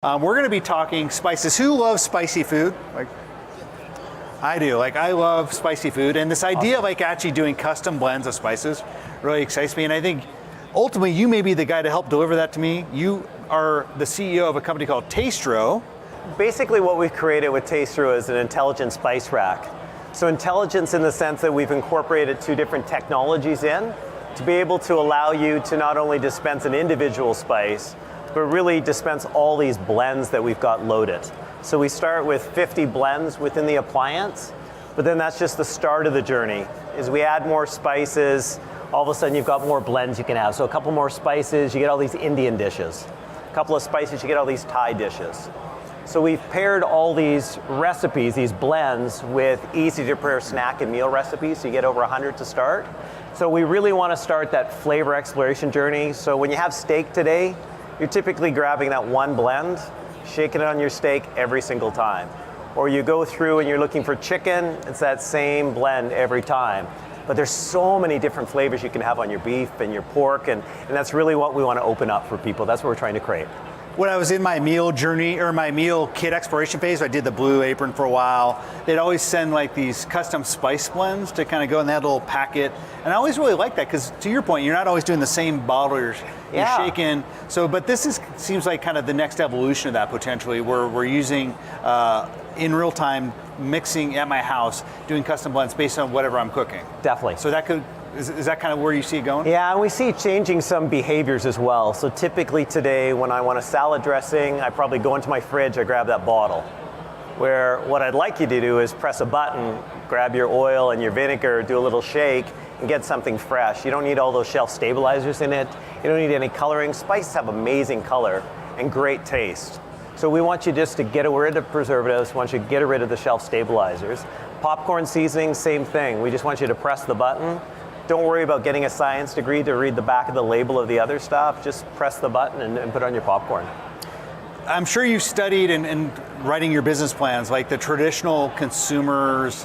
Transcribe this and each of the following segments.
We're going to be talking spices. Who loves spicy food? Like, I do. Like, I love spicy food, and this idea of like actually doing custom blends of spices really excites me. And I think ultimately you may be the guy to help deliver that to me. You are the CEO of a company called TasteTro. Basically, what we've created with TasteTro is an intelligent spice rack. So intelligence in the sense that we've incorporated two different technologies in to be able to allow you to not only dispense an individual spice, but really dispense all these blends that we've got loaded. So we start with 50 blends within the appliance, but then that's just the start of the journey. As we add more spices, all of a sudden you've got more blends you can have. So a couple more spices, you get all these Indian dishes. A couple of spices, you get all these Thai dishes. So we've paired all these recipes, these blends, with easy to prepare snack and meal recipes, so you get over 100 to start. So we really want to start that flavor exploration journey. So when you have steak today, you're typically grabbing that one blend, shaking it on your steak every single time. Or you go through and you're looking for chicken, it's that same blend every time. But there's so many different flavors you can have on your beef and your pork, and that's really what we want to open up for people. That's what we're trying to create. When I was in my meal journey, or my meal kit exploration phase, I did the Blue Apron for a while. They'd always send like these custom spice blends to kind of go in that little packet. And I always really liked that because, to your point, you're not always doing the same bottle you're shaking. So, but this seems like kind of the next evolution of that potentially, where we're using in real time mixing at my house, doing custom blends based on whatever I'm cooking. Definitely. So that could. Is that kind of where you see it going? Yeah, and we see changing some behaviors as well. So typically today, when I want a salad dressing, I probably go into my fridge, I grab that bottle. Where what I'd like you to do is press a button, grab your oil and your vinegar, do a little shake, and get something fresh. You don't need all those shelf stabilizers in it. You don't need any coloring. Spices have amazing color and great taste. So we want you just to get rid of preservatives, we want you to get rid of the shelf stabilizers. Popcorn seasoning, same thing. We just want you to press the button. Don't worry about getting a science degree to read the back of the label of the other stuff. Just press the button and put on your popcorn. I'm sure you've studied and writing your business plans, like the traditional consumers'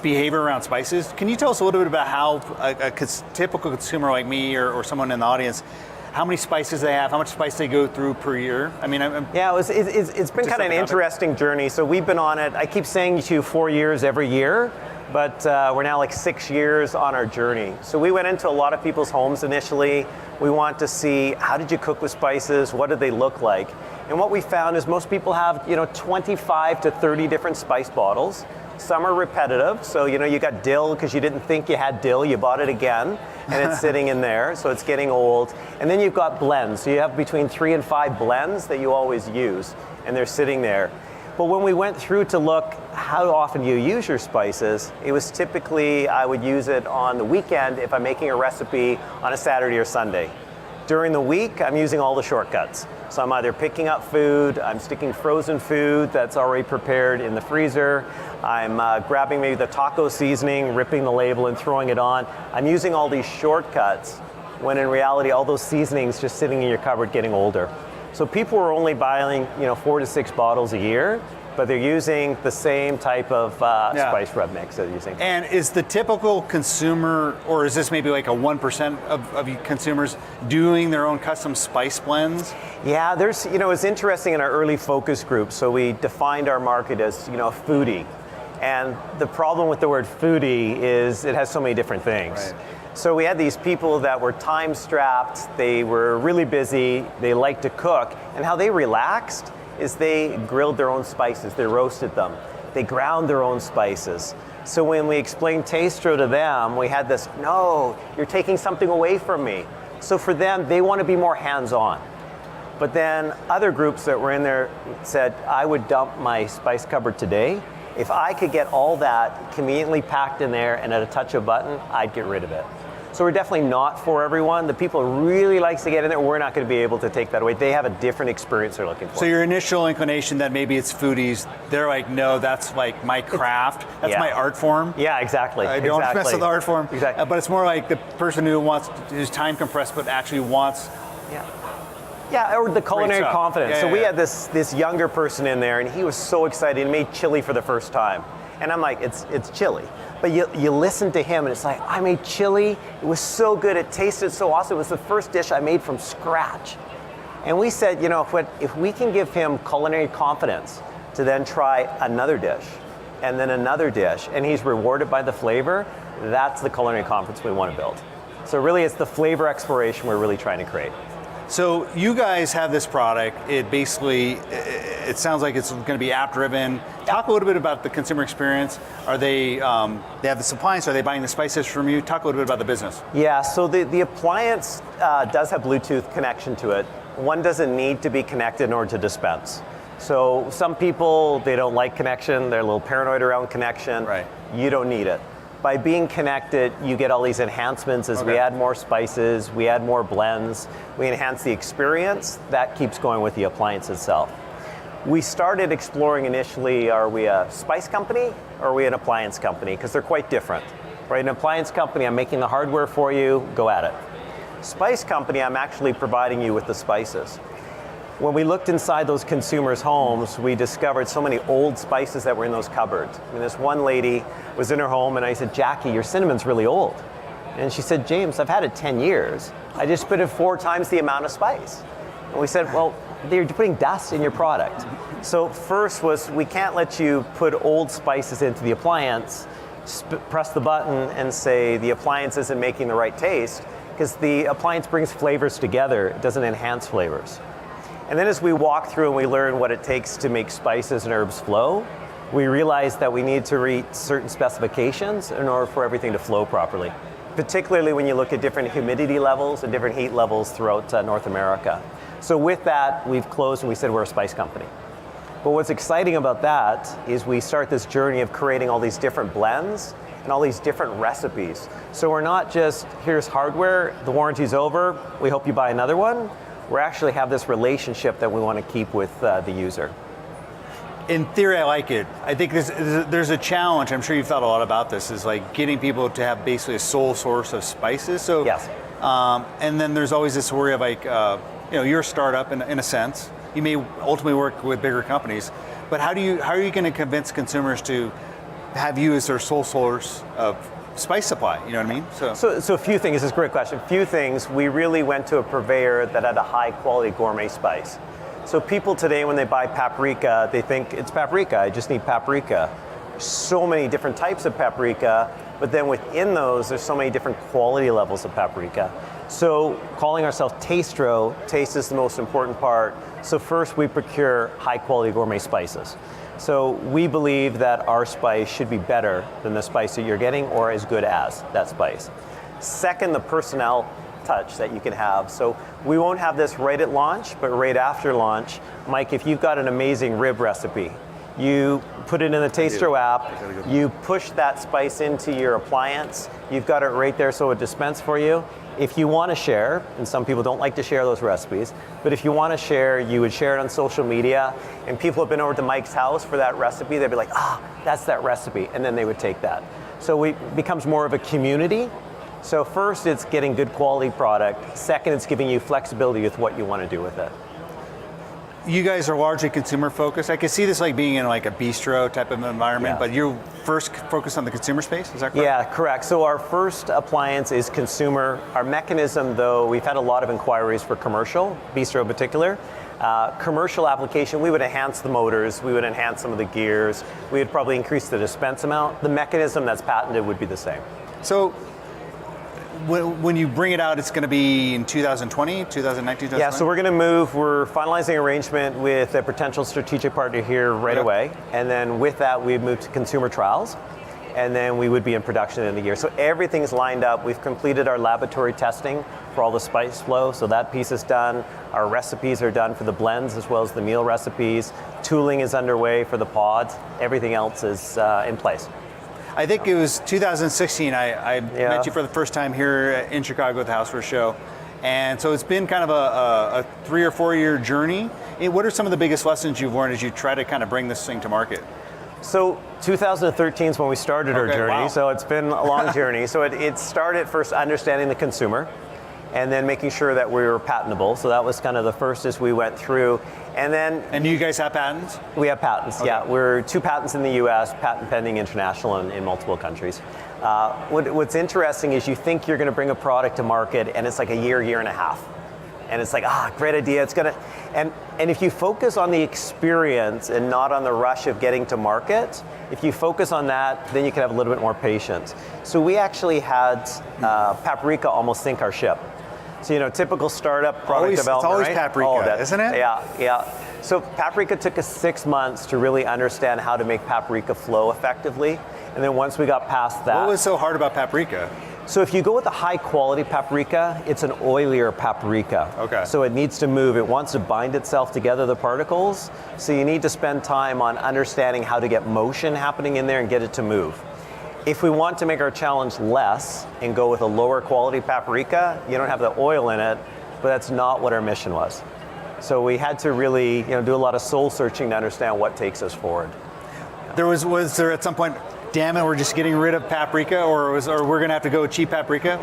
behavior around spices. Can you tell us a little bit about how a typical consumer like me or someone in the audience, how many spices they have, how much spice they go through per year? I mean, yeah, it's been kind of an interesting journey. So we've been on it, I keep saying to you 4 years every year, but we're now like 6 years on our journey. So we went into a lot of people's homes initially. We want to see, how did you cook with spices? What did they look like? And what we found is most people have 25 to 30 different spice bottles. Some are repetitive, so you got dill because you didn't think you had dill, you bought it again, and it's sitting in there, so it's getting old. And then you've got blends, so you have between 3 and 5 blends that you always use, and they're sitting there. But when we went through to look how often you use your spices, it was typically I would use it on the weekend if I'm making a recipe on a Saturday or Sunday. During the week, I'm using all the shortcuts. So I'm either picking up food, I'm sticking frozen food that's already prepared in the freezer, I'm grabbing maybe the taco seasoning, ripping the label and throwing it on. I'm using all these shortcuts when in reality all those seasonings just sitting in your cupboard getting older. So people are only buying 4 to 6 bottles a year, but they're using the same type of spice rub mix that they're using. And is the typical consumer, or is this maybe like a 1% of consumers doing their own custom spice blends? Yeah, there's, it's interesting in our early focus group, so we defined our market as, a foodie. And the problem with the word foodie is it has so many different things. Right. So we had these people that were time-strapped, they were really busy, they liked to cook, and how they relaxed is they grilled their own spices, they roasted them, they ground their own spices. So when we explained TasteTro to them, we had this, no, you're taking something away from me. So for them, they want to be more hands-on. But then other groups that were in there said, I would dump my spice cupboard today. If I could get all that conveniently packed in there and at a touch of a button, I'd get rid of it. So we're definitely not for everyone. The people who really likes to get in there, we're not going to be able to take that away. They have a different experience they're looking for. So your initial inclination that maybe it's foodies, they're like, no, that's like my craft. That's my art form. Yeah, exactly. I don't mess with the art form. Exactly. But it's more like the person who's time compressed, but actually wants. Yeah, or the Culinary Confidence. Yeah, so we had this younger person in there, and he was so excited. He made chili for the first time. And I'm like, it's chili. But you listen to him, and it's like, I made chili. It was so good. It tasted so awesome. It was the first dish I made from scratch. And we said, you know, if we can give him culinary confidence to then try another dish, and then another dish, and he's rewarded by the flavor, that's the culinary confidence we want to build. So really it's the flavor exploration we're really trying to create. So you guys have this product. It basically, it sounds like it's going to be app-driven. Talk a little bit about the consumer experience. Are they have the appliance? Are they buying the spices from you? Talk a little bit about the business. Yeah, so the appliance does have Bluetooth connection to it. One doesn't need to be connected in order to dispense. So some people, they don't like connection. They're a little paranoid around connection. Right. You don't need it. By being connected, you get all these enhancements as we add more spices, we add more blends, we enhance the experience. That keeps going with the appliance itself. We started exploring initially, are we a spice company or are we an appliance company? Because they're quite different. Right, an appliance company, I'm making the hardware for you, go at it. Spice company, I'm actually providing you with the spices. When we looked inside those consumers' homes, we discovered so many old spices that were in those cupboards. I mean, this one lady was in her home and I said, Jackie, your cinnamon's really old. And she said, James, I've had it 10 years. I just put in 4 times the amount of spice. And we said, well, you're putting dust in your product. So first was, we can't let you put old spices into the appliance, press the button and say the appliance isn't making the right taste, because the appliance brings flavors together, it doesn't enhance flavors. And then as we walk through and we learn what it takes to make spices and herbs flow, we realized that we need to reach certain specifications in order for everything to flow properly, particularly when you look at different humidity levels and different heat levels throughout North America. So with that, we've closed and we said we're a spice company. But what's exciting about that is we start this journey of creating all these different blends and all these different recipes. So we're not just, here's hardware, the warranty's over, we hope you buy another one. We actually have this relationship that we want to keep with the user. In theory, I like it. I think there's a challenge. I'm sure you've thought a lot about this. Is like getting people to have basically a sole source of spices. So yes. And then there's always this worry of like, you're a startup in a sense. You may ultimately work with bigger companies, but how are you going to convince consumers to have you as their sole source of spice supply, you know what I mean? So a few things, this is a great question. A few things, we really went to a purveyor that had a high quality gourmet spice. So people today, when they buy paprika, they think it's paprika, I just need paprika. So many different types of paprika, but then within those, there's so many different quality levels of paprika. So calling ourselves TasteTro, taste is the most important part. So first we procure high quality gourmet spices. So we believe that our spice should be better than the spice that you're getting or as good as that spice. Second, the personnel touch that you can have. So we won't have this right at launch, but right after launch. Mike, if you've got an amazing rib recipe, you put it in the TasteTro app, you push that spice into your appliance, you've got it right there so it dispenses for you. If you want to share, and some people don't like to share those recipes, but if you want to share, you would share it on social media, and people have been over to Mike's house for that recipe, they'd be like, that's that recipe, and then they would take that. So it becomes more of a community. So first, it's getting good quality product. Second, it's giving you flexibility with what you want to do with it. You guys are largely consumer focused. I could see this like being in like a bistro type of environment, but you first focus on the consumer space, is that correct? Yeah, correct. So our first appliance is consumer. Our mechanism, though, we've had a lot of inquiries for commercial, bistro in particular. Commercial application, we would enhance the motors, we would enhance some of the gears, we would probably increase the dispense amount. The mechanism that's patented would be the same. So when you bring it out, it's going to be in 2020, 2019, 2020? Yeah, so we're finalizing arrangement with a potential strategic partner here right away. And then with that, we've moved to consumer trials. And then we would be in production in the year. So everything's lined up. We've completed our laboratory testing for all the spice flow. So that piece is done. Our recipes are done for the blends as well as the meal recipes. Tooling is underway for the pods. Everything else is in place. I think it was 2016, I met you for the first time here in Chicago at the House for a Show. And so it's been kind of a 3 or 4 year journey. What are some of the biggest lessons you've learned as you try to kind of bring this thing to market? So 2013 is when we started our journey, wow. So it's been a long journey. So it started first understanding the consumer and then making sure that we were patentable. So that was kind of the first as we went through. And then... And you guys have patents? We have patents, yeah. We're 2 patents in the US, patent pending international in multiple countries. What's interesting is you think you're going to bring a product to market and it's like a year and a half. And it's like, great idea. It's gonna, and if you focus on the experience and not on the rush of getting to market, if you focus on that, then you can have a little bit more patience. So we actually had Paprika almost sink our ship. So typical startup product development, it's always right? Paprika, isn't it? Yeah. So Paprika took us 6 months to really understand how to make Paprika flow effectively. And then once we got past that. What was so hard about Paprika? So if you go with a high quality paprika, it's an oilier paprika. Okay. So it needs to move. It wants to bind itself together, the particles. So you need to spend time on understanding how to get motion happening in there and get it to move. If we want to make our challenge less and go with a lower quality paprika, you don't have the oil in it, but that's not what our mission was. So we had to really do a lot of soul searching to understand what takes us forward. Was there at some point, damn it, we're just getting rid of paprika, or we're going to have to go cheap paprika?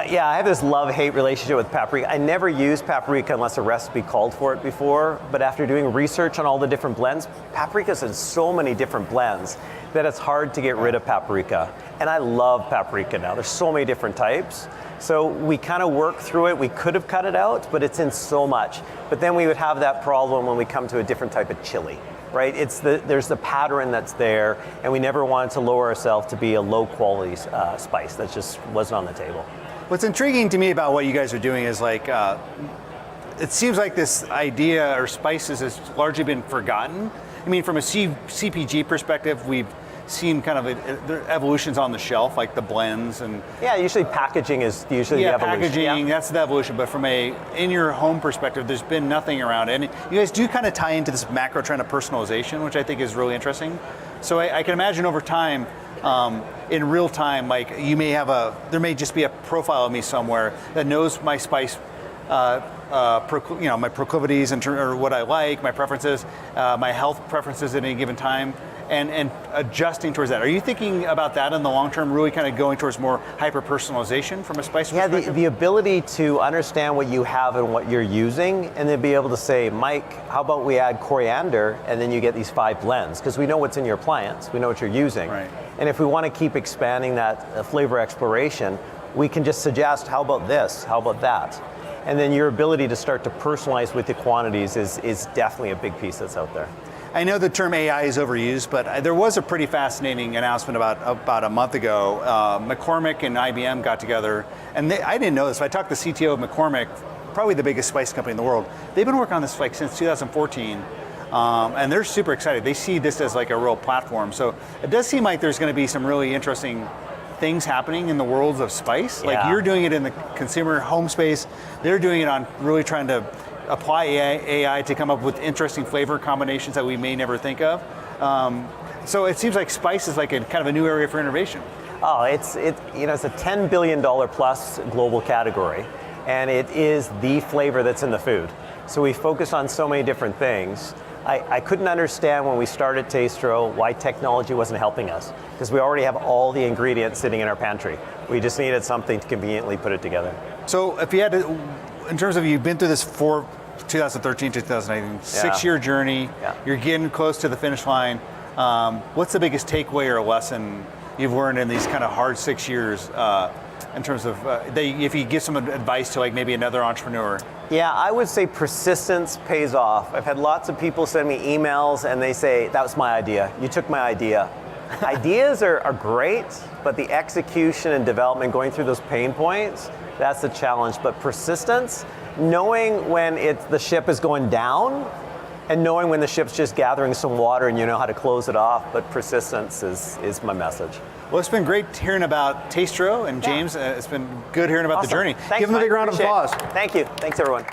Yeah, I have this love-hate relationship with paprika. I never used paprika unless a recipe called for it before, but after doing research on all the different blends, paprika's in so many different blends that it's hard to get rid of paprika. And I love paprika now. There's so many different types. So we kind of worked through it. We could have cut it out, but it's in so much. But then we would have that problem when we come to a different type of chili. Right, there's the pattern that's there, and we never wanted to lower ourselves to be a low quality spice. That just wasn't on the table. What's intriguing to me about what you guys are doing is it seems like this idea or spices has largely been forgotten. I mean, from a CPG perspective, we've seen kind of the evolutions on the shelf, like the blends and usually packaging is usually the evolution. Packaging, that's the evolution. But from a in your home perspective, there's been nothing around it. And you guys do kind of tie into this macro trend of personalization, which I think is really interesting. So I can imagine over time, in real time, like there may just be a profile of me somewhere that knows my spice, my proclivities or what I like, my preferences, my health preferences at any given time. And adjusting towards that. Are you thinking about that in the long term, really kind of going towards more hyper-personalization from a spice perspective? Yeah, the ability to understand what you have and what you're using, and then be able to say, Mike, how about we add coriander, and then you get these 5 blends, because we know what's in your appliance, we know what you're using. Right. And if we want to keep expanding that flavor exploration, we can just suggest, how about this, how about that? And then your ability to start to personalize with the quantities is definitely a big piece that's out there. I know the term AI is overused, but there was a pretty fascinating announcement about a month ago. McCormick and IBM got together, and I didn't know this, but I talked to the CTO of McCormick, probably the biggest spice company in the world. They've been working on this since 2014, and they're super excited. They see this as like a real platform. So it does seem like there's going to be some really interesting things happening in the worlds of spice. Yeah. Like you're doing it in the consumer home space. They're doing it on really trying to apply AI to come up with interesting flavor combinations that we may never think of. So it seems like spice is like a kind of a new area for innovation. Oh, it's a $10 billion plus global category, and it is the flavor that's in the food. So we focus on so many different things. I couldn't understand when we started TasteTro why technology wasn't helping us, because we already have all the ingredients sitting in our pantry. We just needed something to conveniently put it together. So if you had to, in terms of you've been through this 2013 to 2018, 6-year journey, you're getting close to the finish line. What's the biggest takeaway or lesson you've learned in these kind of hard 6 years in terms of, if you give some advice to like maybe another entrepreneur? Yeah, I would say persistence pays off. I've had lots of people send me emails and they say, that was my idea, you took my idea. Ideas are great, but the execution and development, going through those pain points, that's the challenge. But persistence, knowing when the ship is going down, and knowing when the ship's just gathering some water and you know how to close it off, but persistence is my message. Well, it's been great hearing about TasteTro and James. It's been good hearing about the journey. Thanks, Give them a big round of applause. Thank you. Thanks, everyone.